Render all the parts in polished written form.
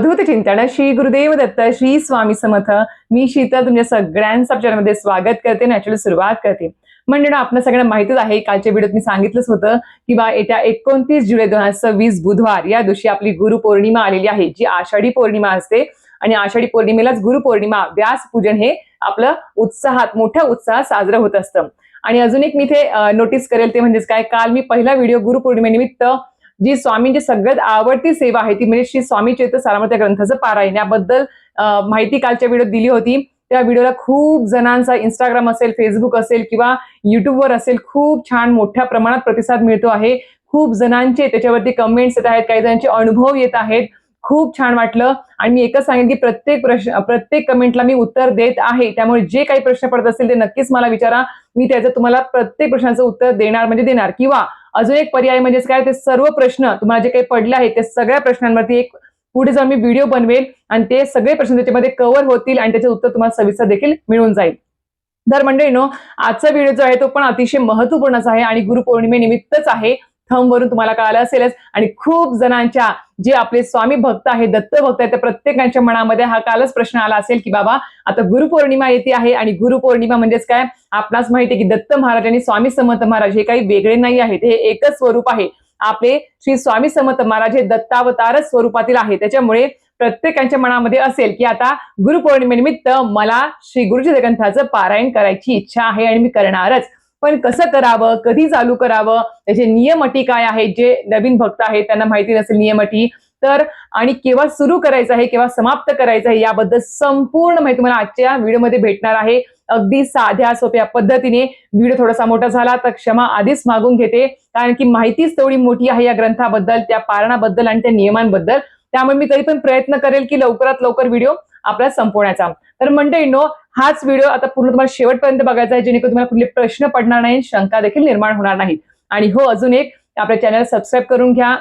अवधूत चिंतन श्री गुरुदेव दत्त श्री स्वामी समर्थ। मी शीतल तुमच्या सगळ्यांचं चॅनलमध्ये स्वागत करते, नॅचरल सुरुवात करते। म्हणजे आपल्या सगळ्यांना माहितीच आहे, कालच्या व्हिडिओत मी सांगितलंच होतं की बा येत्या 29 जुलै 2026 बुधवार या दिवशी आपली गुरुपौर्णिमा आलेली आहे, जी आषाढी पौर्णिमा असते। आणि आषाढी पौर्णिमेलाच गुरुपौर्णिमा व्यास पूजन हे आपलं उत्साहात मोठ्या उत्साहात साजरं होत असतं। आणि अजून एक मी इथे नोटीस करेल ते म्हणजेच काय, काल मी पहिला व्हिडिओ गुरुपौर्णिमेनिमित्त जी स्वामींची सगळ्यात आवडती सेवा आहे ती म्हणजे श्री स्वामी चरित्र सारामृत या ग्रंथाचं पारायण याबद्दल माहिती कालच्या व्हिडिओत दिली होती। त्या व्हिडिओला खूप जणांचा इंस्टाग्राम असेल, फेसबुक असेल किंवा युट्यूबवर असेल खूप छान मोठ्या प्रमाणात प्रतिसाद मिळतो आहे। खूप जणांचे त्याच्यावरती कमेंट्स येत आहेत, काही जणांचे अनुभव येत आहेत। खूप छान वाटलं आणि मी एकच सांगेन की प्रत्येक कमेंटला मी उत्तर देत आहे। त्यामुळे जे काही प्रश्न पडत असतील ते नक्कीच मला विचारा, मी त्याचं तुम्हाला प्रत्येक प्रश्नाचं उत्तर देणार किंवा अजून एक पर्याय म्हणजेच काय, ते सर्व प्रश्न तुम्हाला जे काही पडले आहेत ते सगळ्या प्रश्नांवरती एक पुढे जाऊन मी व्हिडिओ बनवेल आणि ते सगळे प्रश्न त्याच्यामध्ये कव्हर होतील आणि त्याचं उत्तर तुम्हाला सविस्तर देखील मिळून जाईल। तर मंडळींनो, आजचा व्हिडिओ जो आहे तो पण अतिशय महत्त्वपूर्णच आहे आणि गुरुपौर्णिमेनिमित्तच आहे। थंब वरून तुम्हाला कळालं असेलच आणि खूप जणांच्या जे आपले स्वामी भक्त आहेत, दत्त भक्त आहेत, त्या प्रत्येकाच्या मनामध्ये हा कालच प्रश्न आला असेल की बाबा आता गुरुपौर्णिमा येते आहे आणि गुरुपौर्णिमा म्हणजेच काय, आपणास माहिती आहे की दत्त महाराज आणि स्वामी समर्थ महाराज हे काही वेगळे नाही आहेत, हे एकच स्वरूप आहे। आपले श्री स्वामी समर्थ महाराज हे दत्तावतारच स्वरूपातील आहे। त्याच्यामुळे प्रत्येकाच्या मनामध्ये असेल की आता गुरुपौर्णिमेनिमित्त मला श्री गुरुचरित्र ग्रंथाचं पारायण करायची इच्छा आहे आणि मी करणारच, पण कसं करावं, कधी चालू करावं, त्याचे नियम अटी काय आहेत, जे नवीन भक्त आहेत त्यांना माहिती नसेल नियम अटी, तर आणि केव्हा सुरू करायचं आहे, केव्हा समाप्त करायचं आहे याबद्दल संपूर्ण माहिती मला आजच्या व्हिडिओमध्ये भेटणार आहे। अगदी साध्या सोप्या पद्धतीने। व्हिडिओ थोडासा मोठा झाला तर क्षमा आधीच मागून घेते, कारण की माहितीच तेवढी मोठी आहे या ग्रंथाबद्दल, त्या पारणाबद्दल आणि त्या नियमांबद्दल। त्यामुळे मी तरी पण प्रयत्न करेल की लवकरात लवकर व्हिडिओ आपला संपवण्याचा। तर मंडळींनो, हाच व्हिडिओ आता पूर्ण तुम्हाला शेवटपर्यंत बघायचा आहे, जेणेकरून तुम्हाला कुठले प्रश्न पडणार नाही, शंका देखील निर्माण होणार नाहीत। आणि हो, अजून एक, आपल्या चॅनल सबस्क्राईब करून घ्या,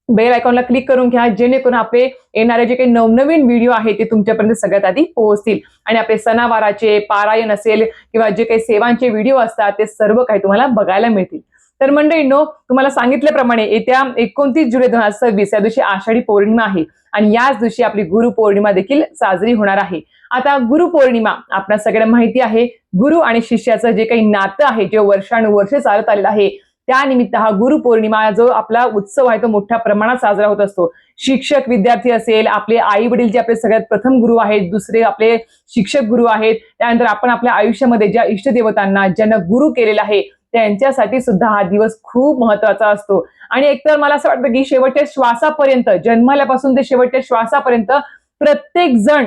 बेल आयकॉनला क्लिक करून घ्या, जेणेकरून आपले येणारे जे काही नवनवीन व्हिडिओ आहेत ते तुमच्यापर्यंत सगळ्यात आधी पोहोचतील आणि आपले सणावाराचे पारायण असेल किंवा जे काही सेवांचे व्हिडिओ असतात ते सर्व काही तुम्हाला बघायला मिळतील। तर मंडळींनो, तुम्हाला सांगितल्याप्रमाणे येत्या 29 जुलै 2026 या दिवशी आषाढी पौर्णिमा आहे आणि याच दिवशी आपली गुरुपौर्णिमा देखील साजरी होणार आहे। आता गुरुपौर्णिमा आपल्या सगळ्यांना माहिती आहे, गुरु आणि शिष्याचं जे काही नातं आहे, जे वर्षानुवर्षे चालत आलेलं आहे, त्यानिमित्त हा गुरुपौर्णिमा जो आपला उत्सव आहे तो मोठ्या प्रमाणात साजरा होत असतो। शिक्षक विद्यार्थी असेल, आपले आई वडील जे आपले सगळ्यात प्रथम गुरु आहेत, दुसरे आपले शिक्षक गुरु आहेत, त्यानंतर आपण आपल्या आयुष्यामध्ये ज्या इष्टदेवतांना ज्यांना गुरु केलेला आहे त्यांच्यासाठी सुद्धा हा दिवस खूप महत्वाचा असतो। आणि एकतर मला असं वाटतं की शेवटच्या श्वासापर्यंत, जन्मल्यापासून ते शेवटच्या श्वासापर्यंत प्रत्येक जण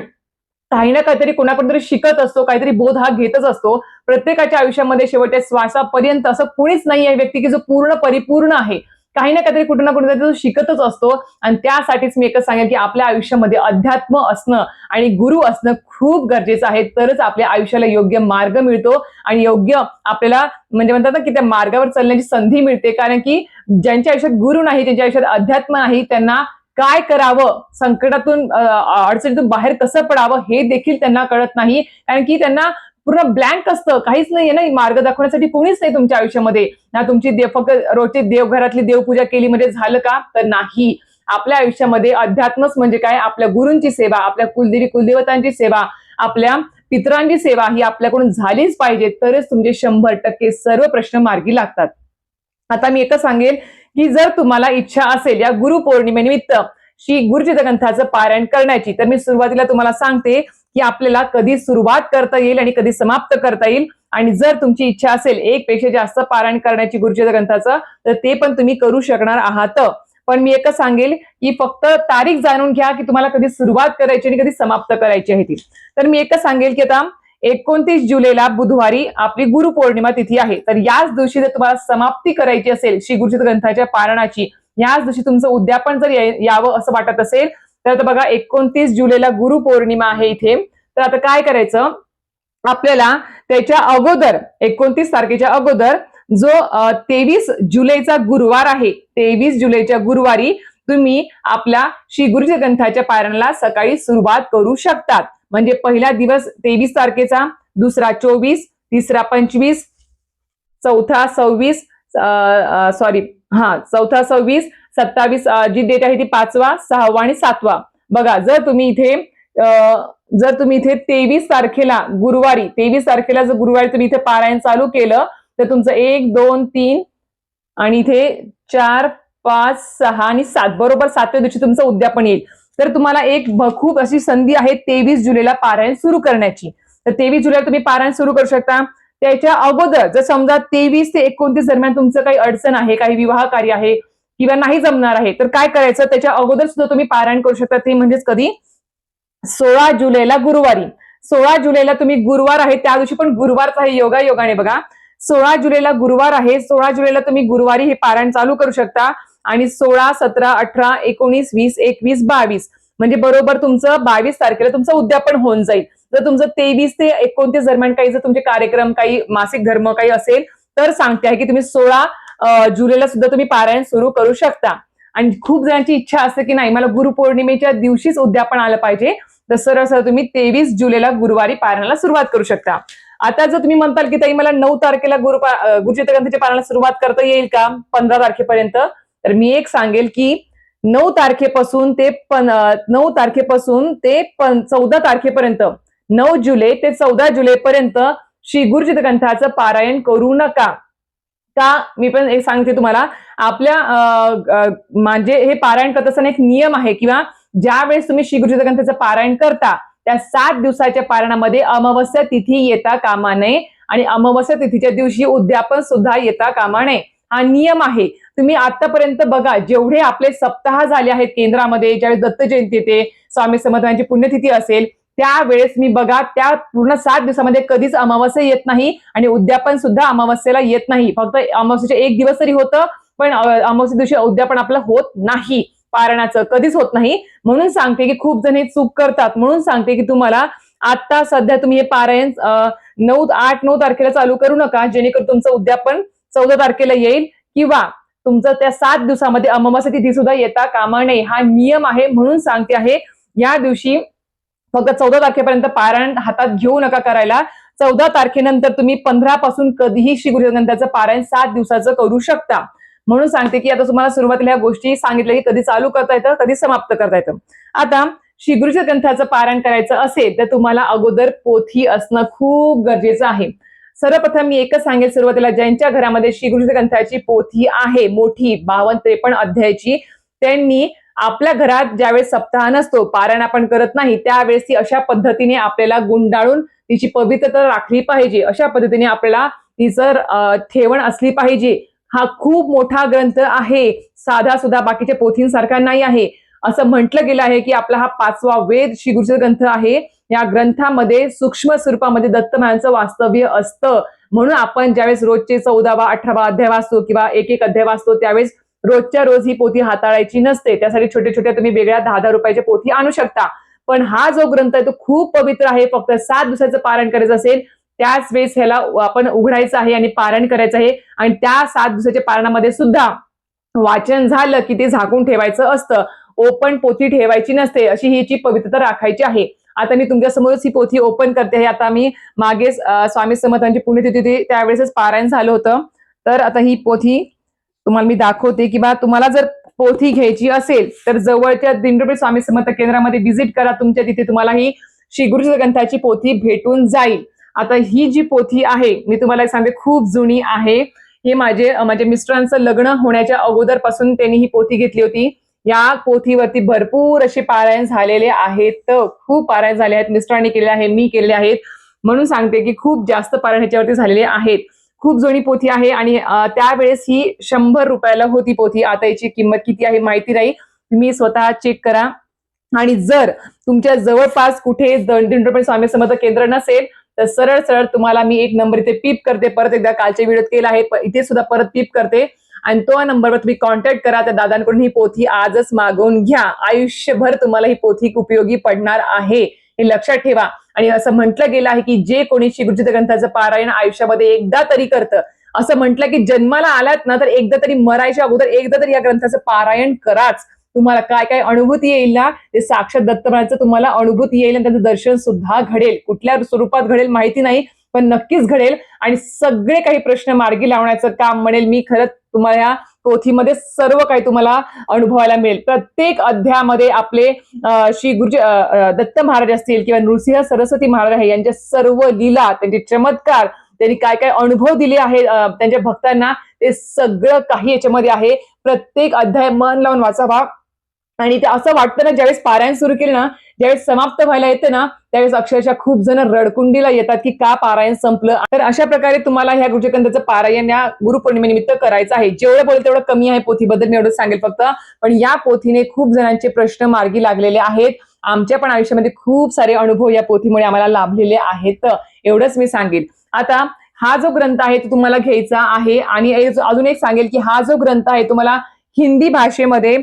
काही ना काहीतरी कोणाकडून तरी शिकत असतो, काहीतरी बोध हा घेतच असतो। प्रत्येकाच्या आयुष्यामध्ये शेवटच्या श्वासापर्यंत असं कुणीच नाही आहे व्यक्ती की जो पूर्ण परिपूर्ण आहे, काही ना काहीतरी कुठं ना कुठे तो शिकतच असतो। आणि त्यासाठीच मी एकच सांगेन की आपल्या आयुष्यामध्ये अध्यात्म असणं आणि गुरु असणं खूप गरजेचं आहे, तरच आपल्या आयुष्याला योग्य मार्ग मिळतो आणि योग्य आपल्याला म्हणजे म्हणतात ना की त्या मार्गावर चालण्याची संधी मिळते। कारण की ज्यांच्या आयुष्यात गुरु नाही, ज्यांच्या आयुष्यात अध्यात्म नाही, त्यांना काय करावं, संकटातून अडचणीतून बाहेर कसं पडावं हे देखील त्यांना कळत नाही, कारण की त्यांना पूर्ण ब्लँक असतं, काहीच नाहीये ना, मार्ग दाखवण्यासाठी कोणीच नाही तुमच्या आयुष्यामध्ये ना। तुमची फक्त रोजची देवघरातली देवपूजा केली म्हणजे झालं का, तर नाही। आपल्या आयुष्यामध्ये अध्यात्मच म्हणजे काय, आपल्या गुरूंची सेवा, आपल्या कुलदेवी कुलदेवतांची सेवा, आपल्या पितरांची सेवा ही आपल्याकडून झालीच पाहिजे, तरच तुमचे 100% सर्व प्रश्न मार्गी लागतात। आता मी एकच सांगेल की जर तुम्हाला इच्छा असेल या गुरुपौर्णिमेनिमित्त श्री गुरुचरित्र ग्रंथाचं पारायण करण्याची, तर मी सुरुवातीला तुम्हाला सांगते की आपल्याला कधी सुरुवात करता येईल आणि कधी समाप्त करता येईल। आणि जर तुमची इच्छा असेल एक पेक्षा जास्त पारायण करण्याची गुरुचरित्र ग्रंथाचं, तर ते पण तुम्ही करू शकणार आहात। पण मी एकच सांगेल की फक्त तारीख जाणून घ्या की तुम्हाला कधी सुरुवात करायची आणि कधी समाप्त करायची आहे ती। तर मी एकच सांगेल की आता 29 जुलैला बुधवारी आपली गुरुपौर्णिमा तिथी आहे, तर याच दिवशी जर तुम्हाला समाप्ती करायची असेल श्री गुरुचरित्र ग्रंथाच्या पारायणाची, याच दिवशी तुमचं उद्यापन जर यावं असं वाटत असेल, तर आता बघा 29 जुलैला गुरुपौर्णिमा आहे इथे। तर आता काय करायचं, आपल्याला त्याच्या अगोदर 29 तारखेच्या अगोदर जो 23 जुलैचा गुरुवार आहे, 23 जुलैच्या गुरुवारी तुम्ही आपल्या श्री गुरुचरित्र ग्रंथाच्या पारायणाला सकाळी सुरुवात करू शकतात। म्हणजे पहिला दिवस 23 तारखेचा, दुसरा 24, तिसरा 25, चौथा 26, चौथा 26, 27 जी डेट आहे ती 5वा, 6वा आणि 7वा बघा, जर तुम्ही इथे 23 तारखेला गुरुवारी 23 तारखेला जर गुरुवारी तुम्ही इथे पारायण चालू केलं तर तुमचं 1, 2, 3 आणि इथे 4, 5, 6 आणि 7 बरोबर 7व्या दिवशी तुमचं उद्यापन येईल. तर तुम्हाला एक खूप अशी संधी आहे 23 जुलैला पारायण सुरू करण्याची. तर 23 जुलैला तुम्ही पारायण सुरू करू शकता. त्याच्या अगोदर जर समजा 23 ते 29 दरम्यान तुमचं काही अडचण आहे, काही विवाह कार्य आहे किंवा नाही जमणार आहे, तर काय करायचं, त्याच्या अगोदर सुद्धा तुम्ही पारायण करू शकता. ते म्हणजेच कधी, 16 जुलैला गुरुवारी. 16 जुलैला तुम्ही गुरुवार आहे त्या दिवशी पण गुरुवारचा आहे योगाने बघा. 16 जुलैला गुरुवार आहे. 16 जुलैला तुम्ही गुरुवारी हे पारायण चालू करू शकता आणि 16, 17, 18, 19, 20, 21, 22 म्हणजे बरोबर तुमचं 22 तारखेला तुमचं उद्यापन होऊन जाईल. जर तुमचं 23 ते 29 दरम्यान काही जर तुमचे कार्यक्रम, काही मासिक धर्म काही असेल तर सांगते आहे की तुम्ही 16 जुलैला सुद्धा तुम्ही पारायण सुरू करू शकता. आणि खूप जणांची इच्छा असते की नाही, मला गुरुपौर्णिमेच्या दिवशीच उद्यापन आलं पाहिजे, तर सरळ तुम्ही 23 जुलैला गुरुवारी पारायणाला सुरुवात करू शकता. आता जर तुम्ही म्हणताल की ताई मला 9 तारखेला गुरुचरित्र ग्रंथाच्या पारायणाला सुरुवात करता येईल का 15 तारखेपर्यंत, तर मी एक सांगेल की 9 तारखेपासून ते 14 तारखेपर्यंत 9 जुलै ते 14 जुलैपर्यंत श्री गुरुचरित्र ग्रंथाचं पारायण करू नका. का, मी पण एक सांगते तुम्हाला, आपल्या म्हणजे हे पारायण करत असताना एक नियम आहे किंवा ज्या वेळेस तुम्ही श्री गुरुचरित्र ग्रंथाचं पारायण करता त्या 7 दिवसाच्या पारायणामध्ये अमावस्या तिथी येता कामा नये आणि अमावस्या तिथीच्या दिवशी उद्यापन सुद्धा येता कामा नये. हा नियम आहे. तुम्ही आतापर्यंत बघा, जेवढे आपले सप्ताह झाले आहेत केंद्रामध्ये, ज्यावेळेस दत्त जयंती येते, स्वामी समर्थांची पुण्यतिथी असेल, त्यावेळेस मी बघा त्या पूर्ण 7 दिवसामध्ये कधीच अमावस्या येत नाही आणि उद्यापन सुद्धा अमावस्येला येत नाही. फक्त अमावस्येचे 1 दिवस तरी होतं, पण अमावस्या दिवशी उद्यापन आपलं होत नाही, पारायणाचं कधीच होत नाही. म्हणून सांगते की खूप जण हे चूक करतात. म्हणून सांगते की तुम्हाला आता सध्या तुम्ही हे पारायण 8-9 तारखेला चालू करू नका, जेणेकरून तुमचं उद्यापन 14 तारखेला येईल किंवा तुमचं त्या 7 दिवसामध्ये अमावस्या तिथी सुद्धा येता कामा नये. हा नियम आहे. म्हणून सांगते आहे, या दिवशी फक्त 14 तारखेपर्यंत पारायण हातात घेऊ नका करायला. 14 तारखेनंतर तुम्ही 15 पासून कधीही श्री गुरुचरित्र ग्रंथाचं पारायण 7 दिवसाचं करू शकता. म्हणून सांगते की आता तुम्हाला सुरुवातीला ह्या गोष्टी सांगितल्या की कधी चालू करता येतं, कधी समाप्त करता येतं. आता श्री गुरुचरित्र ग्रंथाचं पारायण करायचं असेल तर तुम्हाला अगोदर पोथी असणं खूप गरजेचं आहे. सर्वप्रथम मी एकच सांगेल, सुरुवातीला ज्यांच्या घरामध्ये श्री गुरुचरित्र ग्रंथाची पोथी आहे मोठी 52-53 अध्यायाची, त्यांनी आपल्या घरात ज्यावेळेस सप्ताह नसतो, पारायण आपण करत नाही, त्यावेळेस ती अशा पद्धतीने आपल्याला गुंडाळून तिची पवित्रता राखली पाहिजे. अशा पद्धतीने आपल्याला तिचं ठेवण असली पाहिजे. हा खूप मोठा ग्रंथ आहे, साधा सुद्धा बाकीच्या पोथींसारखा नाही आहे. असं म्हटलं गेलं आहे की आपला हा 5वा वेद श्री गुरुचरित्र ग्रंथ आहे. या ग्रंथामध्ये सूक्ष्म स्वरूपामध्ये दत्त महाराजांचं वास्तव्य असतं. म्हणून आपण ज्यावेळेस रोजचे 14वा 18वा अध्याय वाचतो किंवा एक अध्याय वाचतो, त्यावेळेस रोजच्या रोज ही पोथी हाताळायची नसते. त्यासाठी छोटे छोटे तुम्ही वेगळ्या 10-10 रुपयाच्या पोथी आणू शकता. पण हा जो ग्रंथ आहे तो खूप पवित्र आहे. फक्त 7 दिवसाचं पारायण करायचं असेल त्याच वेळेस ह्याला आपण उघडायचं आहे आणि पारायण करायचं आहे. आणि त्या 7 दिवसाच्या पारायणामध्ये सुद्धा वाचन झालं की ते झाकून ठेवायचं असतं, ओपन पोथी ठेवायची नसते. अशी ह्याची पवित्रता राखायची आहे. आता मी तुमच्या समोरच ही पोथी ओपन करते आहे. आता मी मागे स्वामी समर्थांची पुण्यतिथी होती त्यावेळेसच पारायण झालं होतं. तर आता ही पोथी तुम्हाला मी दाखवते की बा तुम्हाला जर पोथी घ्यायची असेल तर जवळच्या दिंडोरी स्वामी समर्थ केंद्रामध्ये व्हिजिट करा. तुमच्या तिथे तुम्हाला ही श्री गुरुचरित्र ग्रंथाची पोथी भेटून जाईल. आता ही जी पोथी आहे मी तुम्हाला सांगते खूप जुनी आहे. हे माझ्या मिस्टरांचं लग्न होण्याच्या अगोदरपासून त्यांनी ही पोथी घेतली होती. या पोथीवरती भरपूर असे पारायण झालेले आहेत, खूप पारायण झाले आहेत. मिस्टरांनी केले आहे, मी केलेले आहेत. म्हणून सांगते की खूप जास्त पारायण ह्याच्यावरती झालेले आहेत. खूप जुनी पोथी आहे आणि त्यावेळेस ही 100 रुपयाला होती पोथी. आता याची किंमत किती आहे माहिती नाही, तुम्ही स्वतः चेक करा. आणि जर तुमच्या जवळपास कुठे दिंडोरी स्वामी समर्थ केंद्र नसेल तर सरळ सरळ तुम्हाला मी एक नंबर इथे पीप करते, परत एकदा कालच्या व्हिडिओत केला आहे, इथे सुद्धा परत पीप करते आणि तो नंबरवर तुम्ही कॉन्टॅक्ट करा. त्या दादांकडून ही पोथी आजच मागवून घ्या. आयुष्यभर तुम्हाला ही पोथी उपयोगी पडणार आहे, हे लक्षात ठेवा. आणि असं म्हटलं गेलं आहे की जे कोणी श्री गुरुचरित्र ग्रंथाचं पारायण आयुष्यामध्ये एकदा तरी करतं, असं म्हटलं की जन्माला आलात ना तर एकदा तरी मरायच्या अगोदर एकदा तरी या ग्रंथाचं पारायण कराच. तुम्हाला काय काय अनुभूती येईल ना ते साक्षात दत्त महाराजांचं तुम्हाला अनुभूती येईल आणि त्यांचं दर्शन सुद्धा घडेल. कुठल्या स्वरूपात घडेल माहिती नाही, पण नक्कीच घडेल आणि सगळे काही प्रश्न मार्गी लावण्याचं काम म्हणेल मी खरंच तुम्हाला या पोथीमध्ये सर्व काही तुम्हाला अनुभवायला मिळेल. प्रत्येक अध्यायामध्ये आपले श्री गुरुजी दत्त महाराज असतील किंवा नृसिंह सरस्वती महाराज आहे यांच्या सर्व लीला, त्यांचे चमत्कार, त्यांनी काय काय अनुभव दिले आहे त्यांच्या भक्तांना, ते सगळं काही याच्यामध्ये आहे. प्रत्येक अध्याय मन लावून वाचावा. आणि ते असं वाटतं ना, ज्यावेळेस पारायण सुरू केलं ना, ज्यावेळेस समाप्त व्हायला येतं ना, त्यावेळेस अक्षरशः खूप जण रडकुंडीला येतात की का पारायण संपलं. तर अशा प्रकारे तुम्हाला ह्या गुरुचरित्राचं पारायण या गुरुपौर्णिमेनिमित्त करायचं आहे. जेवढं बोल तेवढं कमी आहे पोथीबद्दल, मी एवढं सांगेल फक्त. पण या पोथीने खूप जणांचे प्रश्न मार्गी लागलेले आहेत. आमच्या पण आयुष्यामध्ये खूप सारे अनुभव या पोथीमुळे आम्हाला लाभलेले आहेत. एवढंच मी सांगेल. आता हा जो ग्रंथ आहे तो तुम्हाला घ्यायचा आहे. आणि अजून एक सांगेल की हा जो ग्रंथ आहे तुम्हाला हिंदी भाषेमध्ये,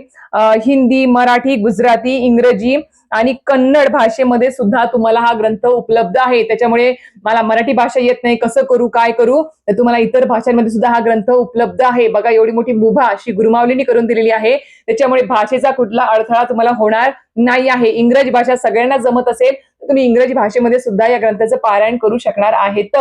हिंदी, मराठी, गुजराती, इंग्रजी आणि कन्नड भाषेमध्ये सुद्धा तुम्हाला हा ग्रंथ उपलब्ध आहे. त्याच्यामुळे मला मराठी भाषा येत नाही, कसं करू, काय करू, तर तुम्हाला इतर भाषांमध्ये सुद्धा हा ग्रंथ उपलब्ध आहे. बघा, एवढी मोठी मुभा श्री गुरुमाऊलींनी करून दिलेली आहे. त्याच्यामुळे भाषेचा कुठला अडथळा तुम्हाला होणार नाही आहे. इंग्रजी भाषा सगळ्यांना जमत असेल तर तुम्ही इंग्रजी भाषेमध्ये सुद्धा या ग्रंथाचं पारायण करू शकणार आहेत.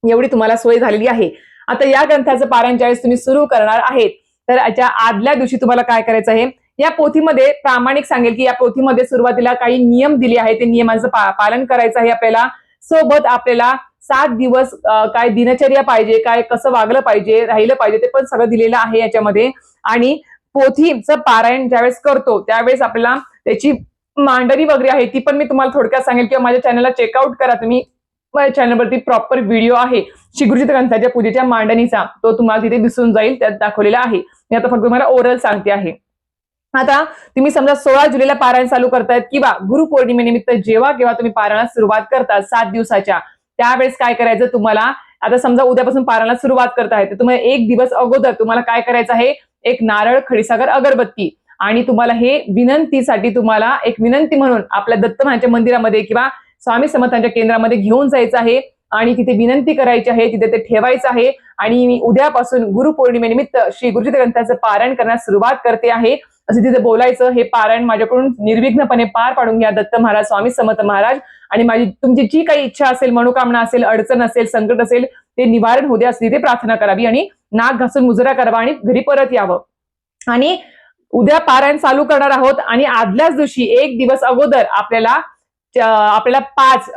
एवढी तुम्हाला सोय झालेली आहे. आता या ग्रंथाचं पारायण ज्यावेळेस तुम्ही सुरू करणार आहेत, तर याच्या आदल्या दिवशी तुम्हाला काय करायचं आहे, या पोथीमध्ये प्रामाणिक सांगेल की या पोथीमध्ये सुरुवातीला काही नियम दिले आहेत, ते नियमांचं पालन करायचं आहे आपल्याला. सोबत आपल्याला 7 दिवस काय दिनचर्या पाहिजे, काय कसं वागलं पाहिजे, राहिलं पाहिजे, ते पण सगळं दिलेलं आहे याच्यामध्ये. आणि पोथीचं पारायण ज्यावेळेस करतो त्यावेळेस आपल्याला त्याची मांडणी वगैरे आहे ती पण मी तुम्हाला थोडक्यात सांगेल, किंवा माझ्या चॅनलला चेकआउट करा तुम्ही. माझ्या चॅनलवरती प्रॉपर व्हिडिओ आहे श्री गुरुजी ग्रंथाच्या पूजेच्या मांडणीचा, तो तुम्हाला तिथे दिसून जाईल, त्यात दाखवलेला आहे. मी आता फक्त तुम्हाला ओरल सांगते आहे. आता तुम्ही समजा 16 जुलैला पारायण चालू करतायत किंवा गुरुपौर्णिमेनिमित्त जेव्हा केव्हा तुम्ही पारायणाला सुरुवात करता 7 दिवसाच्या, त्यावेळेस काय करायचं तुम्हाला, आता समजा उद्यापासून पारायणाला सुरुवात करताय तर तुम्हाला 1 दिवस अगोदर तुम्हाला काय करायचं आहे, एक नारळ, खडीसागर, अगरबत्ती, आणि तुम्हाला हे विनंतीसाठी तुम्हाला एक विनंती म्हणून आपल्या दत्त महाराजांच्या मंदिरामध्ये किंवा स्वामी समर्थांच्या केंद्रामध्ये घेऊन जायचं आहे आणि तिथे विनंती करायची आहे, तिथे ते ठेवायचं आहे. आणि मी उद्यापासून गुरुपौर्णिमेनिमित्त श्री गुरुजी ग्रंथाचं पारायण करण्यास सुरुवात करते आहे असं तिथे बोलायचं. हे पारायण माझ्याकडून निर्विघ्नपणे पार पाडून घ्या दत्त महाराज, स्वामी समर्थ महाराज. आणि माझी तुमची जी काही इच्छा असेल, मनोकामना असेल, अडचण असेल, संकट असेल, ते निवारण होऊ द्या असं तिथे प्रार्थना करावी आणि नाक घासून मुजरा करावा आणि घरी परत यावं. आणि उद्या पारायण चालू करणार आहोत आणि आदल्याच दिवशी 1 दिवस अगोदर आपल्याला 5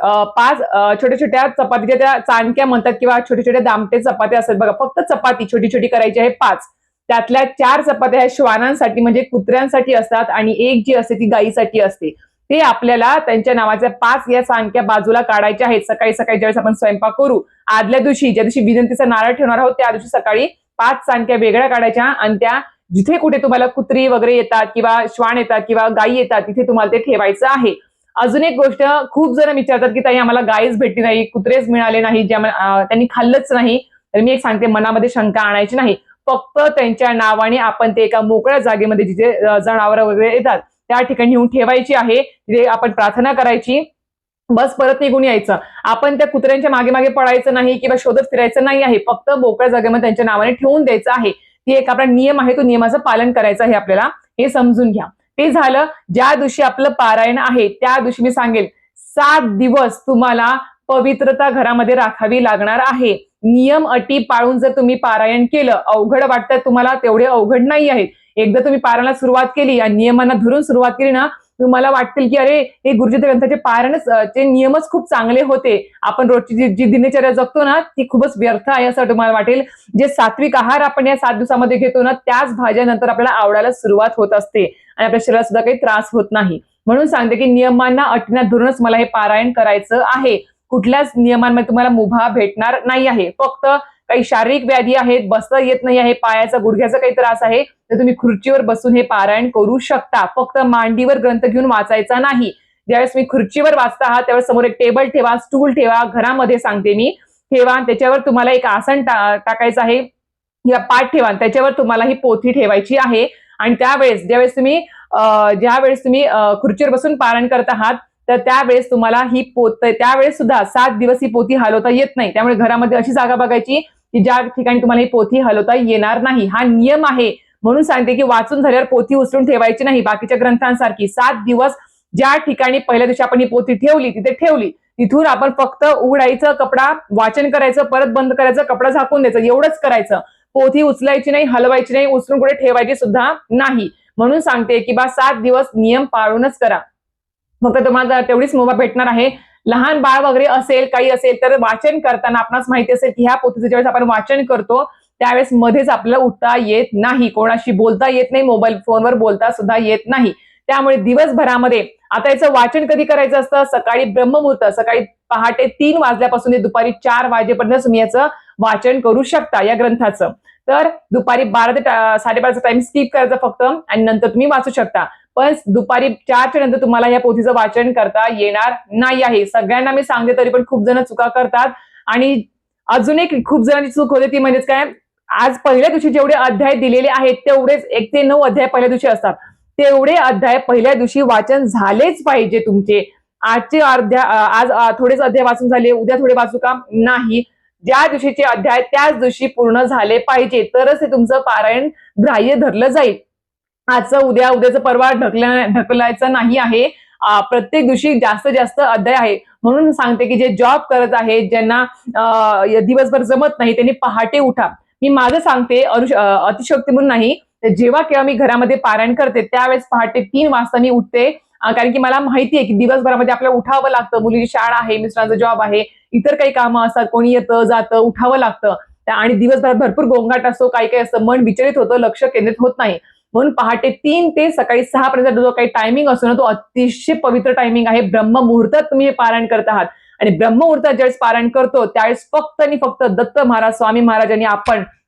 छोट्या छोट्या चपातीच्या त्या चाणक्या म्हणतात किंवा छोटे छोटे दामटे चपात्या असतात बघा, फक्त चपाती छोटी छोटी करायची आहे 5. त्यातल्या 4 चपात्या ह्या श्वानांसाठी म्हणजे कुत्र्यांसाठी असतात आणि 1 जी असते ती गायीसाठी असते. ते आपल्याला त्यांच्या नावाच्या 5 या चाणक्या बाजूला काढायच्या आहेत. सकाळी सकाळी ज्यावेळेस आपण स्वयंपाक करू, आदल्या दिवशी ज्या दिवशी विनंतीचा नारळ ठेवणार आहोत त्या दिवशी सकाळी 5 चाणक्या वेगळ्या काढायच्या आणि त्या जिथे कुठे तुम्हाला कुत्री वगैरे येतात किंवा श्वान येतात किंवा गायी येतात तिथे तुम्हाला ते ठेवायचं आहे. अजून एक गोष्ट, खूप जण विचारतात की ताई आम्हाला गायच भेटली नाही, कुत्रेच मिळाले नाही, त्यांनी खाल्लंच नाही. तर मी एक सांगते, मनामध्ये शंका आणायची नाही. फक्त त्यांच्या नावाने आपण ते एका मोकळ्या जागेमध्ये जिथे जनावर वगैरे येतात त्या ठिकाणी नेऊन ठेवायची आहे. तिथे आपण प्रार्थना करायची, बस परत निघून यायचं. आपण त्या कुत्र्यांच्या मागे मागे पडायचं नाही किंवा शोधत फिरायचं नाही आहे. फक्त मोकळ्या जागेमध्ये त्यांच्या नावाने ठेवून द्यायचं आहे. ती एक आपला नियम आहे, तो नियमाचं पालन करायचं आहे आपल्याला, हे समजून घ्या. ते झालं. ज्या दिवशी आपलं पारायण आहे त्या दिवशी मी सांगेल 7 दिवस तुम्हाला पवित्रता घरामध्ये राखावी लागणार आहे. नियम अटी पाळून जर तुम्ही पारायण केलं, अवघड वाटतं तुम्हाला, तेवढे अवघड नाही आहेत. एकदा तुम्ही पारायणाला सुरुवात केली आणि नियमांना धरून सुरुवात केली ना, तुम्हाला वाटतील की अरे हे गुरुजी ग्रंथाचे पारायणच ते नियमच खूप चांगले होते, आपण रोजची जी दिनचर्या जगतो ना ती खूपच व्यर्थ आहे असं तुम्हाला वाटेल. जे सात्विक आहार आपण या 7 दिवसामध्ये घेतो ना, त्याच भाज्या नंतर आपल्याला आवडायला सुरुवात होत असते आणि आपल्या शरीराला सुद्धा काही त्रास होत नाही. म्हणून सांगते की नियमांना अटींना धरूनच मला हे पारायण करायचं आहे. कुठल्याच नियमांमध्ये तुम्हाला मुभा भेटणार नाही आहे. फक्त काही शारीरिक व्याधी आहेत, बसता येत नाही आहे, पायाचा गुडघ्याचा काही त्रास आहे, तर तुम्ही खुर्चीवर बसून हे पारायण करू शकता. फक्त मांडीवर ग्रंथ घेऊन वाचायचा नाही. ज्यावेळेस मी खुर्चीवर वाचता आहात त्यावेळेस समोर एक टेबल ठेवा, स्टूल ठेवा, घरामध्ये सांगते मी ठेवा. त्याच्यावर तुम्हाला एक आसन टाकायचं आहे किंवा पाठ ठेवा, त्याच्यावर तुम्हाला ही पोथी ठेवायची आहे. आणि ज्यावेळेस तुम्ही खुर्चीवर बसून पारायण करत आहात तर त्यावेळेस तुम्हाला ही त्यावेळेस सुद्धा 7 दिवस ही पोथी हलवता येत नाही. त्यामुळे घरामध्ये अशी जागा बघायची की ज्या ठिकाणी तुम्हाला ही पोथी हलवता येणार नाही. हा नियम आहे. म्हणून सांगते की वाचून झाल्यावर पोथी उचलून ठेवायची नाही. बाकीच्या ग्रंथांसारखी 7 दिवस ज्या ठिकाणी पहिल्या दिवशी आपण ही पोथी ठेवली तिथे ठेवली, तिथून आपण फक्त उघडायचं, कपडा वाचन करायचं, परत बंद करायचं, कपडा झाकून द्यायचं, एवढंच करायचं. पोथी उचलायची नाही, हलवायची नाही, उचलून कुठे ठेवायची सुद्धा नाही. म्हणून सांगते की 7 दिवस नियम पाळूनच करा. फक्त तुम्हाला तेवढीच मुभा भेटणार आहे. लहान बाळ वगैरे असेल, काही असेल तर वाचन करताना आपणास माहिती असेल की ह्या पोथीचं ज्यावेळेस आपण वाचन करतो त्यावेळेस मध्येच आपल्याला उठता येत नाही, कोणाशी बोलता येत नाही, मोबाईल फोनवर बोलता सुद्धा येत नाही. त्यामुळे दिवसभरामध्ये आता याचं वाचन कधी करायचं असतं? सकाळी ब्रह्ममुहूर्त, सकाळी पहाटे 3 वाजल्यापासून ते दुपारी 4 वाजेपर्यंत तुम्ही याचं वाचन करू शकता या ग्रंथाचं. तर दुपारी 12 ते 12:30चा टाइम स्किप करायचा फक्त आणि नंतर तुम्ही वाचू शकता. पण दुपारी 4च्या नंतर तुम्हाला या पोथीचं वाचन करता येणार नाही आहे. सगळ्यांना मी सांगते तरी पण खूप जण चुका करतात. आणि अजून एक खूप जणांची चूक होते ती म्हणजेच काय, आज पहिल्या दिवशी जेवढे अध्याय दिलेले आहेत तेवढेच 1 ते 9 अध्याय पहिल्या दिवशी असतात. तेवढे अध्याय पहिल्या दिवशी वाचन झालेच पाहिजे तुमचे. आजचे आज थोडेच अध्याय वाचून झाले, उद्या थोडे वाचू का? नाही. ज्या दिवशीचे अध्याय त्याच दिवशी पूर्ण झाले पाहिजे, तरच ते तुमचं पारायण ग्राह्य धरलं जाईल. आजचं उद्या, उद्याचं परवा ढकलायचं नाही आहे. प्रत्येक दिवशी जास्त जास्त अध्याय आहे. म्हणून सांगते की जे जॉब करत आहेत, ज्यांना दिवसभर जमत नाही, त्यांनी पहाटे उठा. मी माझं सांगते, अतिशयोक्ती म्हणून नाही, तर जेव्हा केव्हा मी घरामध्ये पारायण करते त्यावेळेस पहाटे 3 वाजता मी उठते. कारण की मला माहिती आहे की दिवसभरामध्ये आपल्याला उठावं लागतं. मुलीची शाळा आहे, मिस्टरांचा जॉब आहे, इतर काही कामं असतात, कोणी येतं जातं, उठावं लागतं. आणि दिवसभरात भरपूर गोंगाट असतो, काही काही असतं, मन विचलित होतं, लक्ष केंद्रित होत नाही. म्हणून पहाटे 3 ते सकाळी 6 पर्यंत जो काही टायमिंग असतो ना, तो अतिशय पवित्र टायमिंग आहे. ब्रह्ममुहूर्तात तुम्ही हे पारायण करत आहात. आणि ब्रह्ममुहूर्तात ज्यावेळेस पारायण करतो त्यावेळेस फक्त आणि फक्त दत्त महाराज, स्वामी महाराज आणि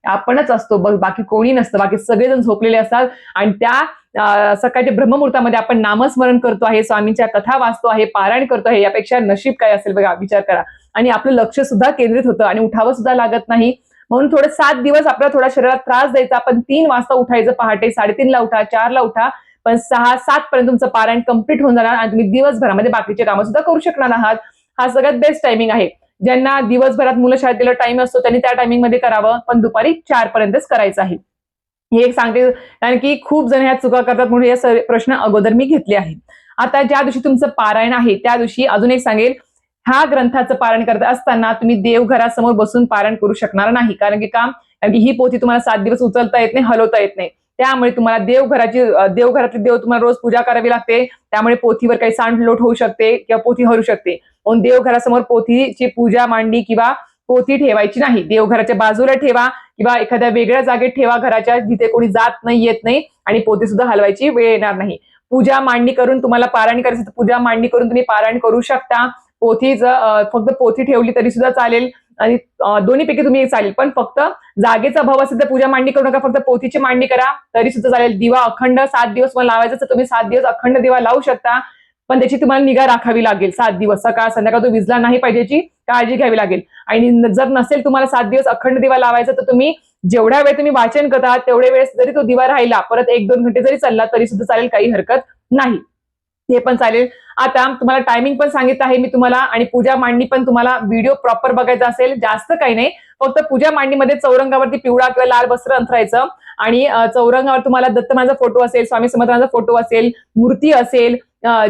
आपणच असतो, बाकी कोणी नसतं. बाकी सगळेजण झोपलेले असतात. आणि त्या सकाळच्या ब्रह्ममुहूर्तामध्ये आपण नामस्मरण करतो आहे, स्वामींच्या कथा वाचतो आहे, पारायण करतो आहे, यापेक्षा नशीब काय असेल बघा, विचार करा. आणि आपलं लक्ष सुद्धा केंद्रित होतं आणि उठावं सुद्धा लागत नाही. म्हणून थोडे 7 दिवस आपल्याला थोडा शरीरात त्रास द्यायचा. आपण 3 वाजता उठायचं, पहाटे 3:30ला उठा, 4ला उठा, पण 6-7 पर्यंत तुमचं पारायण कंप्लीट होऊन जाणार आणि तुम्ही दिवसभरामध्ये बाकीचे कामं सुद्धा करू शकणार आहात. हा सगळ्यात बेस्ट टायमिंग आहे. ज्यांना दिवसभरात मुलं शाळेत दिला टाइम असतो त्यांनी त्या टायमिंग मध्ये करावं, पण दुपारी 4 पर्यंतच करायचं आहे. हे एक सांगते, कारण की खूप जण ह्या चुका करतात म्हणून या प्रश्न अगोदर मी घेतले आहेत. आता ज्या दिवशी तुमचं पारायण आहे त्या दिवशी अजून एक सांगेल, ह्या ग्रंथाचं पारायण करत असताना तुम्ही देवघरासमोर बसून पारायण करू शकणार नाही. कारण की ही पोथी तुम्हाला 7 दिवस उचलता येत नाही, हलवता येत नाही. त्यामुळे तुम्हाला देवघरातली देव तुम्हाला रोज पूजा करावी लागते. त्यामुळे पोथीवर काही सांडलोट होऊ शकते किंवा पोथी हरू शकते. म्हणून देवघरासमोर पोथीची पूजा मांडणी किंवा पोथी ठेवायची नाही. देवघराच्या बाजूला ठेवा किंवा एखाद्या वेगळ्या जागेत ठेवा घराच्या, जिथे कोणी जात नाही, येत नाही, आणि पोथी सुद्धा हलवायची वेळ येणार नाही. पूजा मांडणी करून तुम्हाला पारायण करायचं तर पूजा मांडणी करून तुम्ही पारायण करू शकता. फक्त पोथी ठेवली तरी सुद्धा चालेल आणि दोन्हीपैकी तुम्ही चालेल, पण फक्त जागेचा अभाव असेल तर पूजा मांडणी करू नका, फक्त पोथीची मांडणी करा तरी सुद्धा चालेल. दिवा अखंड 7 दिवस मला लावायचा तर तुम्ही 7 दिवस अखंड दिवा लावू शकता, पण त्याची तुम्हाला निगा राखावी लागेल. 7 दिवस सकाळ संध्याकाळ तो विजला नाही पाहिजे, याची काळजी घ्यावी लागेल. आणि जर नसेल तुम्हाला 7 दिवस अखंड दिवा लावायचा तर तुम्ही जेवढ्या वेळ तुम्ही वाचन करता तेवढ्या वेळेस जरी तो दिवा राहिला, परत 1-2 घंटे जरी चालला तरी सुद्धा चालेल, काही हरकत नाही, ते पण चालेल. आता तुम्हाला टायमिंग पण सांगितलं आहे मी तुम्हाला, आणि पूजा मांडणी पण तुम्हाला व्हिडिओ प्रॉपर बघायचा असेल, जास्त काही नाही, फक्त पूजा मांडणीमध्ये चौरंगावरती पिवळा किंवा लाल वस्त्र अंथरायचं आणि चौरंगावर तुम्हाला दत्त महाराजांचा फोटो असेल, स्वामी समर्थांचा फोटो असेल, मूर्ती असेल,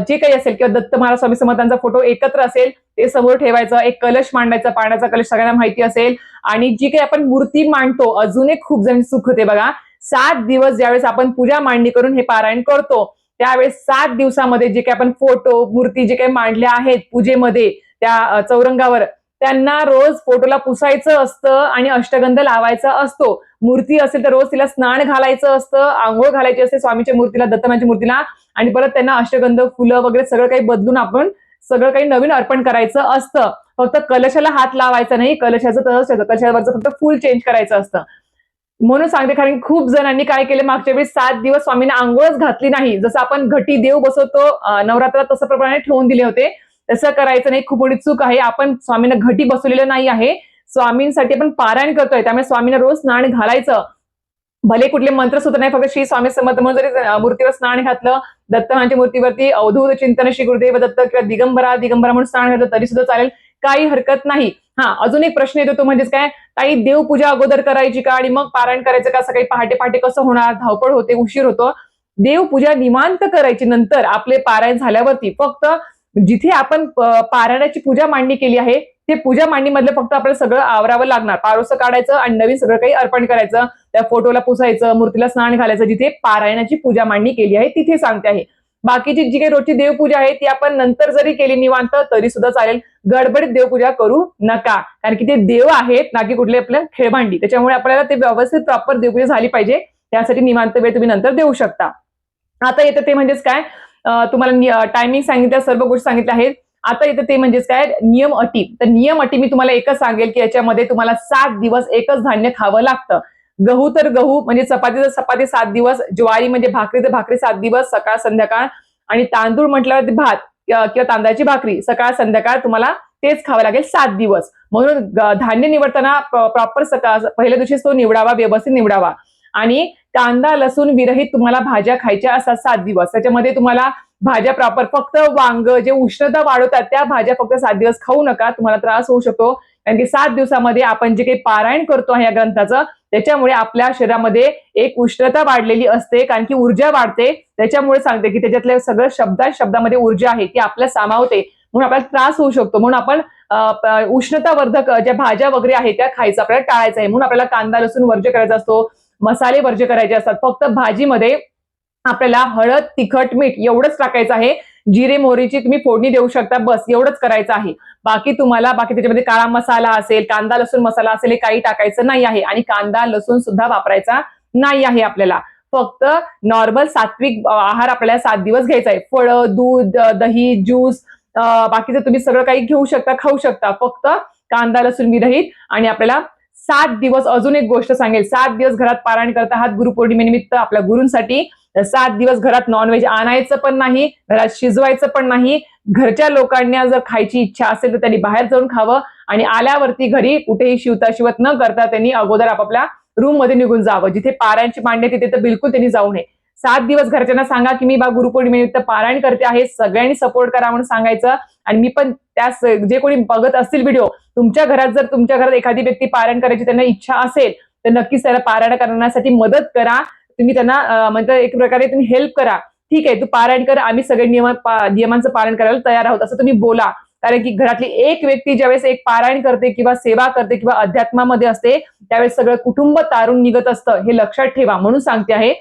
जे काही असेल किंवा दत्त महाराज स्वामी समर्थांचा फोटो एकत्र असेल ते समोर ठेवायचं. एक कलश मांडायचा, पाण्याचा कलश सगळ्यांना माहिती असेल. आणि जी काही आपण मूर्ती मांडतो, अजून एक खूप जण चूक होते बघा. 7 दिवस ज्यावेळेस आपण पूजा मांडणी करून हे पारायण करतो त्यावेळेस 7 दिवसामध्ये जे काही आपण फोटो मूर्ती जे काही मांडल्या आहेत पूजेमध्ये त्या चौरंगावर, त्यांना रोज फोटोला पुसायचं असतं आणि अष्टगंध लावायचा असतो. मूर्ती असेल तर रोज तिला स्नान घालायचं असतं, आंघोळ घालायची असते स्वामीच्या मूर्तीला, दत्तमाच्या मूर्तीला, आणि परत त्यांना अष्टगंध, फुलं वगैरे सगळं काही बदलून आपण सगळं काही नवीन अर्पण करायचं असतं. फक्त कलशाला हात लावायचा नाही, कलशाचं तसंच, कलशावरचं फक्त फुल चेंज करायचं असतं. म्हणून सांगते, कारण खूप जणांनी काय केलं मागच्या वेळेस 7 दिवस स्वामींना आंघोळच घातली नाही. जसं आपण घटी देव बसवतो नवरात्रात तसं प्रमाणे ठेवून दिले होते, तसं करायचं नाही, खूप मोठी चूक आहे. आपण स्वामींना घटी बसवलेलं नाही आहे, स्वामींसाठी आपण पारायण करतोय, त्यामुळे स्वामींना रोज स्नान घालायचं. भले कुठले मंत्र सुद्धा नाही, फक्त श्री स्वामी समर्थ म्हणून जरी मूर्तीवर स्नान घातलं, दत्तांच्या मूर्तीवरती अवधूत चिंतन श्री गुरुदेव दत्त किंवा दिगंबरा म्हणून स्नान घातलं तरी सुद्धा चालेल, काही हरकत नाही. अजून एक प्रश्न येतो तो म्हणजेच काय, ताई देवपूजा अगोदर करायची का आणि मग पारायण करायचं का? सकाळी पहाटे पहाटे कसं होणार, धावपळ होते, उशीर होतो. देवपूजा निवांत करायची नंतर आपले पारायण झाल्यावरती. फक्त जिथे आपण पारायणाची पूजा मांडणी केली आहे ते पूजा मांडणीमधलं फक्त आपल्याला सगळं आवरावं लागणार, पारोसं काढायचं आणि नवीन सगळं काही अर्पण करायचं, त्या फोटोला पुसायचं, मूर्तीला स्नान घालायचं, जिथे पारायणाची पूजा मांडणी केली आहे तिथे सांगते आहे. बाकीची जी काही रोजची देवपूजा आहे ती आपण नंतर जरी केली निवांत तरी सुद्धा चालेल, गडबडीत देवपूजा करू नका, कारण की ते देव आहेत ना की कुठले आपल्या खेळभांडी, त्याच्यामुळे आपल्याला ते व्यवस्थित प्रॉपर देवपूजा झाली पाहिजे, त्यासाठी निवांत वेळ तुम्ही नंतर देऊ शकता. आता येतं ते म्हणजेच काय, तुम्हाला टायमिंग सांगितल्या, सर्व गोष्टी सांगितल्या आहेत. आता येतं ते म्हणजेच काय, नियम अटी. तर नियम अटी मी तुम्हाला एकच सांगेल की याच्यामध्ये तुम्हाला 7 दिवस एकच धान्य खावं लागतं. गहू तर गहू म्हणजे चपाती तर चपाती 7 दिवस, ज्वारी म्हणजे भाकरी तर भाकरी 7 दिवस सकाळ संध्याकाळ, आणि तांदूळ म्हटल्यावर भात किंवा तांदळाची भाकरी सकाळ संध्याकाळ तुम्हाला तेच खावं लागेल 7 दिवस. म्हणून धान्य निवडताना प्रॉपर सकाळ पहिल्या दिवशीच तो निवडावा, व्यवस्थित निवडावा. आणि कांदा लसूण विरहित तुम्हाला भाज्या खायच्या असतात 7 दिवस. त्याच्यामध्ये तुम्हाला भाज्या प्रॉपर फक्त वांग जे उष्णता वाढवतात त्या भाज्या फक्त 7 दिवस खाऊ नका, तुम्हाला त्रास होऊ शकतो. कारण की 7 दिवसामध्ये आपण जे काही पारायण करतो आहे या ग्रंथाचं, त्याच्यामुळे आपल्या शरीरामध्ये एक उष्णता वाढलेली असते, कारण की ऊर्जा वाढते. त्याच्यामुळे सांगते की त्याच्यातल्या सगळं शब्दामध्ये ऊर्जा आहे ती आपल्या सामावते, म्हणून आपल्याला त्रास होऊ शकतो. म्हणून आपण उष्णतावर्धक ज्या भाज्या वगैरे आहेत त्या खायचं आपल्याला टाळायचं आहे. म्हणून आपल्याला कांदा लसूण वर्ज्य करायचा असतो, मसाले वर्ज्य करायचे असतात. फक्त भाजीमध्ये आपल्याला हळद तिखट मीठ एवढंच टाकायचं आहे. जिरे मोहरीची तुम्ही फोडणी देऊ शकता, बस एवढंच करायचं आहे. बाकी त्याच्यामध्ये काळा मसाला असेल, कांदा लसूण मसाला असेल, हे काही टाकायचं नाही आहे. आणि कांदा लसूण सुद्धा वापरायचा नाही आहे आपल्याला. फक्त नॉर्मल सात्विक आहार आपल्याला 7 दिवस घ्यायचा आहे. फळं, दूध, दही, ज्यूस, बाकीचं तुम्ही सगळं काही घेऊ शकता, खाऊ शकता. फक्त कांदा लसूण विरहित. आणि आपल्याला 7 दिवस अजून एक गोष्ट सांगेल, 7 दिवस घरात पारायण करत आहात गुरुपौर्णिमेनिमित्त आपल्या गुरूंसाठी, 7 दिवस घरात नॉनव्हेज आणायचं पण नाही, घरात शिजवायचं पण नाही. घरच्या लोकांना जर खायची इच्छा असेल तर त्यांनी बाहेर जाऊन खावं, आणि आल्यावरती घरी कुठेही शिवत न करता त्यांनी अगोदर आपापल्या रूम मध्ये निघून जावं. जिथे पारायणची मांडणी तिथे तर बिलकुल त्यांनी जाऊ नये. 7 दिवस घरच्यांना सांगा की मी गुरुपौर्णिमेनिमित्त पारायण करते आहे, सगळ्यांनी सपोर्ट करा म्हणून सांगायचं. आणि मी पण जे कोणी बघत असतील व्हिडिओ, तुमच्या घरात एखादी व्यक्ती पारायण करायची त्यांना इच्छा असेल तर नक्कीच त्याला पारायण करण्यासाठी मदत करा. तुम्ही त्यांना म्हणजे एक प्रकारे तुम्ही हेल्प करा. ठीक आहे, तू पारायण कर, आम्ही सगळे नियमांचं पालन करायला तयार आहोत असं तुम्ही बोला. कारण की घरातली एक व्यक्ती ज्यावेळेस एक पारायण करते किंवा सेवा करते किंवा अध्यात्मामध्ये असते, त्यावेळेस सगळं कुटुंब तारून निघत असतं, हे लक्षात ठेवा. म्हणून सांगते आहे,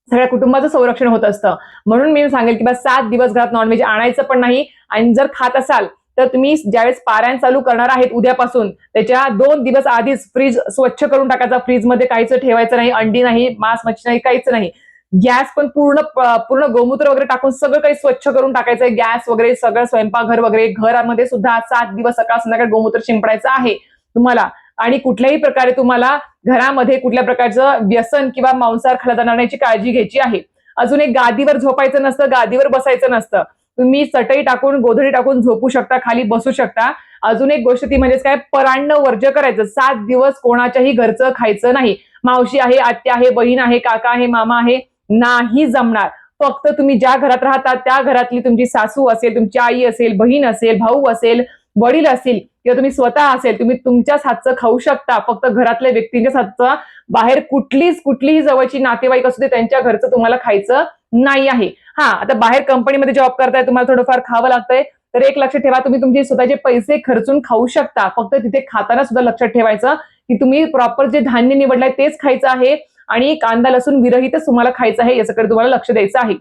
सगळ्या कुटुंबाचं संरक्षण होत असतं. म्हणून मी सांगेल की 7 दिवस घरात नॉनव्हेज आणायचं पण नाही. आणि जर खात असाल तर तुम्ही ज्यावेळेस पारायण चालू करणार आहेत उद्यापासून, त्याच्या 2 दिवस आधीच फ्रीज स्वच्छ करून टाकायचा. फ्रीजमध्ये काहीच ठेवायचं नाही, अंडी नाही, मांस मच्छी नाही, काहीच नाही. गॅस पण पूर्ण गोमूत्र वगैरे टाकून सगळं काही स्वच्छ करून टाकायचंय. गॅस वगैरे सगळं, स्वयंपाकघर वगैरे, घरामध्ये सुद्धा 7 दिवस सकाळ संध्याकाळ गोमूत्र शिंपडायचं आहे तुम्हाला. आणि कुठल्याही प्रकारे तुम्हाला घरामध्ये कुठल्या प्रकारचं व्यसन किंवा मांसाहार खाल्ला जाणार नाही याची काळजी घ्यायची आहे. अजून एक, गादीवर झोपायचं नसतं, गादीवर बसायचं नसतं. तुम्ही चटई टाकून गोधडी टाकून झोपू शकता, खाली बसू शकता. अजून एक गोष्ट ती म्हणजेच काय, परान्न वर्ज्य करायचं. 7 दिवस कोणाच्याही घरचं खायचं नाही. मावशी आहे, आत्या आहे, बहीण आहे, काका आहे, मामा आहे, नाही जमणार. फक्त तुम्ही ज्या घरात राहता त्या घरातली तुमची सासू असेल, तुमची आई असेल, बहीण असेल, भाऊ असेल, वडील असतील किंवा तुम्ही स्वतः असेल, तुम्ही तुमच्याच हातचं खाऊ शकता. फक्त घरातल्या व्यक्तींच्याच हातचं. बाहेर कुठलीही जवळची नातेवाईक असू दे त्यांच्या घरचं तुम्हाला खायचं नाही आहे. आता बाहेर कंपनीमध्ये जॉब करताय, तुम्हाला थोडंफार खावं लागतंय, तर एक लक्षात ठेवा, तुम्ही तुमचे स्वतःचे पैसे खर्चून खाऊ शकता. फक्त तिथे खाताना सुद्धा लक्षात ठेवायचं की तुम्ही प्रॉपर जे धान्य निवडलंय तेच खायचं आहे, आणि कांदा लसूण विरहितच तुम्हाला खायचं आहे, याच्याकडे तुम्हाला लक्ष द्यायचं आहे.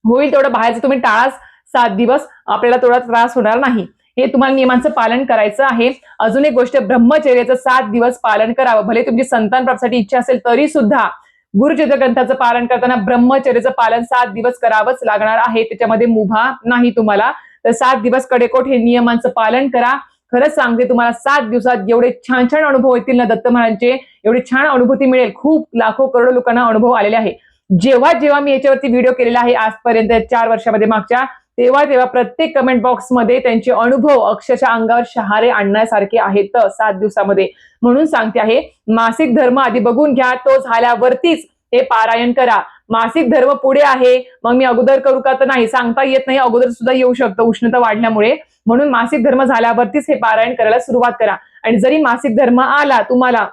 होईल तेवढं बाहेरचं तुम्ही टाळाच. 7 दिवस आपल्याला तेवढा त्रास होणार नाही. हे तुम्हाला नियमांचं पालन करायचं आहे. अजून एक गोष्ट, ब्रह्मचर्याचं 7 दिवस पालन करावं. भले तुमची संतान प्राप्तीसाठी इच्छा असेल तरी सुद्धा गुरुचरित्र ग्रंथाचं पालन करताना ब्रह्मचर्याचं पालन 7 दिवस करावंच लागणार आहे. त्याच्यामध्ये मुभा नाही तुम्हाला. तर 7 दिवस कडेकोट हे नियमांचं पालन करा. खरंच सांगते तुम्हाला 7 दिवसात एवढे छान छान अनुभव येतील ना दत्त महाराजांचे, एवढी छान अनुभूती मिळेल. खूप लाखो करोडो लोकांना अनुभव आलेले आहे. जेव्हा मी याच्यावरती व्हिडिओ केलेला आहे आजपर्यंत 4 वर्षामध्ये मागच्या, तेव्हा प्रत्येक कमेंट बॉक्समध्ये त्यांचे अनुभव अक्षरशः अंगावर शहारे आणण्यासारखे आहेत 7 दिवसामध्ये. म्हणून सांगते आहे, मासिक धर्म आधी बघून घ्या, तो झाल्यावरतीच हे पारायण करा. मासिक धर्म पुढे आहे, मग मी अगोदर करू का तर नाही, सांगता येत नाही. अगोदर सुद्धा येऊ शकतं उष्णता वाढल्यामुळे. म्हणून मासिक धर्म झाल्यावरतीच हे पारायण करायला सुरुवात करा. आणि जरी मासिक धर्म आला तुम्हाला,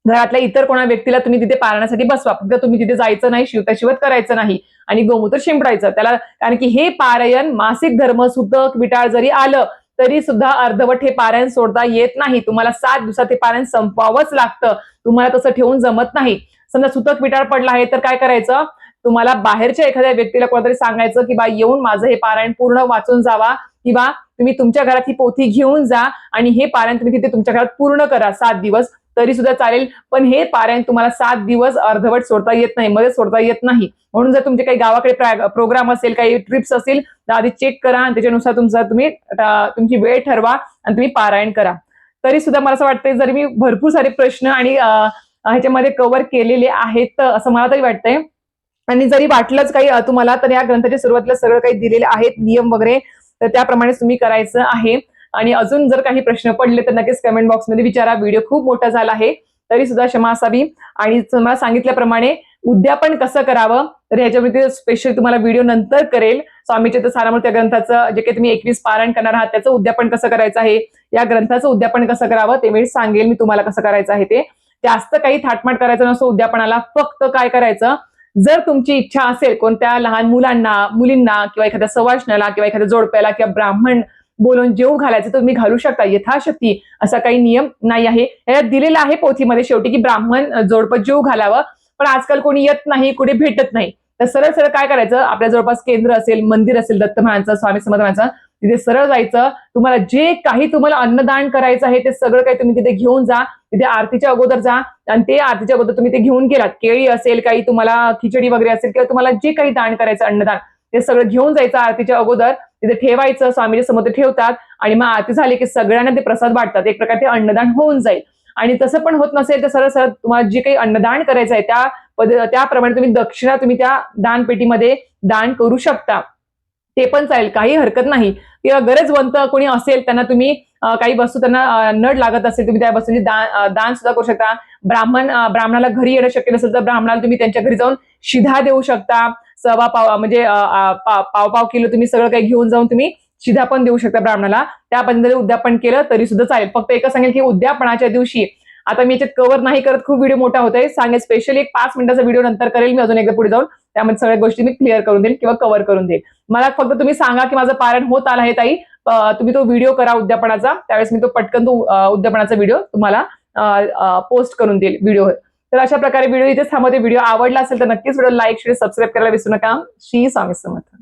घरातल्या इतर कोणा व्यक्तीला तुम्ही तिथे पारायणासाठी बसवा. फक्त तुम्ही तिथे जायचं नाही, शिवत करायचं नाही, आणि गोमूत्र शिंपडायचं त्याला. कारण की हे पारायण मासिक धर्म सुतक विटाळ जरी आलं तरी सुद्धा अर्धवट हे पारायण सोडता येत नाही. तुम्हाला 7 दिवसात हे पारायण संपवावंच लागतं. तुम्हाला तसं ठेवून जमत नाही. समजा सुतक पिटाळ पडला आहे तर काय करायचं, तुम्हाला बाहेरच्या एखाद्या व्यक्तीला कोणातरी सांगायचं की बा येऊन माझं हे पारायण पूर्ण वाचून जावा, किंवा तुम्ही तुमच्या घरात ही पोथी घेऊन जा आणि हे पारायण तुम्ही तिथे तुमच्या घरात पूर्ण करा 7 दिवस, तरी सुद्धा चालेल. पण हे पारायण तुम्हाला 7 दिवस अर्धवट सोडता येत नाही, मध्ये सोडता येत नाही. म्हणून जर तुमचे काही गावाकडे प्रोग्राम असेल, काही ट्रिप्स असतील, तर आधी चेक करा आणि त्याच्यानुसार तुमची वेळ ठरवा आणि तुम्ही पारायण करा. तरी सुद्धा मला असं वाटतंय, जरी मी भरपूर सारे प्रश्न आणि ह्याच्यामध्ये कव्हर केलेले आहेत असं मला तरी वाटतंय. आणि जरी वाटलंच काही तुम्हाला, तर या ग्रंथाच्या सुरुवातीला सगळं काही दिलेले आहेत नियम वगैरे, तर त्याप्रमाणेच तुम्ही करायचं आहे. आणि अजून जर काही प्रश्न पडले तर नक्कीच कमेंट बॉक्समध्ये विचारा. व्हिडिओ खूप मोठा झाला आहे, तरी सुद्धा क्षमा असावी. आणि तुम्हाला सांगितल्याप्रमाणे उद्यापन कसं करावं, तर ह्याच्यामध्ये स्पेशल तुम्हाला व्हिडिओ नंतर करेल. स्वामी चरित्र सारामृत या ग्रंथाचं जे काही तुम्ही 21 पारायण करणार आहात त्याचं उद्यापन कसं करायचं आहे, या ग्रंथाचं उद्यापन कसं करावं ते वेळी सांगेल मी तुम्हाला कसं करायचं आहे. ते जास्त काही थाटमाट करायचं नसतो उद्यापनाला. फक्त काय करायचं, जर तुमची इच्छा असेल कोणत्या लहान मुलांना, मुलींना किंवा एखाद्या सवाष्णाला किंवा एखाद्या जोडप्याला किंवा ब्राह्मण बोलून जेव घालायचं, तर तुम्ही घालू शकता यथाशक्ती. असा काही नियम नाही आहे. यात दिलेलं आहे पोथीमध्ये शेवटी की ब्राह्मण जोडपं जेव घालावं. पण आजकाल कोणी येत नाही, कुठे भेटत नाही, तर सरळ सरळ काय करायचं, आपल्या जवळपास केंद्र असेल, मंदिर असेल दत्त महाराजांचं, स्वामी समर्थांचं, तिथे सरळ जायचं. तुम्हाला जे काही तुम्हाला अन्नदान करायचं आहे ते सगळं काही तुम्ही तिथे घेऊन जा. तिथे आरतीच्या अगोदर जा आणि ते आरतीच्या अगोदर तुम्ही ते घेऊन गेलात, केळी असेल, काही तुम्हाला खिचडी वगैरे असेल, किंवा तुम्हाला जे काही दान करायचं अन्नदान, ते सगळं घेऊन जायचं आरतीच्या अगोदर, तिथे ठेवायचं. स्वामीच्या समोर ठेवतात आणि मग आरती झाली की सगळ्यांना ते प्रसाद वाटतात. एक प्रकारे ते अन्नदान होऊन जाईल. आणि तसं पण होत नसेल तर सरळ सरळ तुम्हाला जे काही अन्नदान करायचं आहे त्याप्रमाणे तुम्ही दक्षिणा तुम्ही त्या दानपेटीमध्ये दान करू शकता. ते पण चालेल, काही हरकत नाही. किंवा गरजवंत कोणी असेल त्यांना तुम्ही काही वस्तू त्यांना नड लागत असेल, तुम्ही त्या वस्तूंची दान सुद्धा करू शकता. ब्राह्मणाला घरी येणं शक्य नसेल तर ब्राह्मणाला तुम्ही त्यांच्या घरी जाऊन शिधा देऊ शकता. सवा पाव म्हणजे पाव किलो तुम्ही सगळं काही घेऊन जाऊन तुम्ही शिधा पण देऊ शकता ब्राह्मणाला. त्या पद्धतीने उद्यापन केलं तरी सुद्धा चालेल. फक्त एकच सांगेल की उद्यापनाच्या दिवशी, आता मी याच्यात कव्हर नाही करत, खूप व्हिडिओ मोठा होतोय, सांगेल स्पेशली एक 5 मिनिटाचा व्हिडिओ नंतर करेल मी अजून एकदा पुढे जाऊन, त्यामध्ये सगळ्या गोष्टी मी क्लिअर करून देईल किंवा कव्हर करून देईल. मला फक्त तुम्ही सांगा की माझं पारायण होत आलं आहे ताई, तुम्ही तो व्हिडिओ करा उद्यापनाचा, त्यावेळेस मी तो पटकन उद्यापनाचा व्हिडिओ तुम्हाला पोस्ट करून देईल व्हिडिओ. तर अशा प्रकारे व्हिडिओ इथेच थांबवते. व्हिडिओ आवडला असेल तर नक्कीच व्हिडिओ लाईक, शेअर, सबस्क्राईब करायला विसरू नका. श्री स्वामी समर्थ.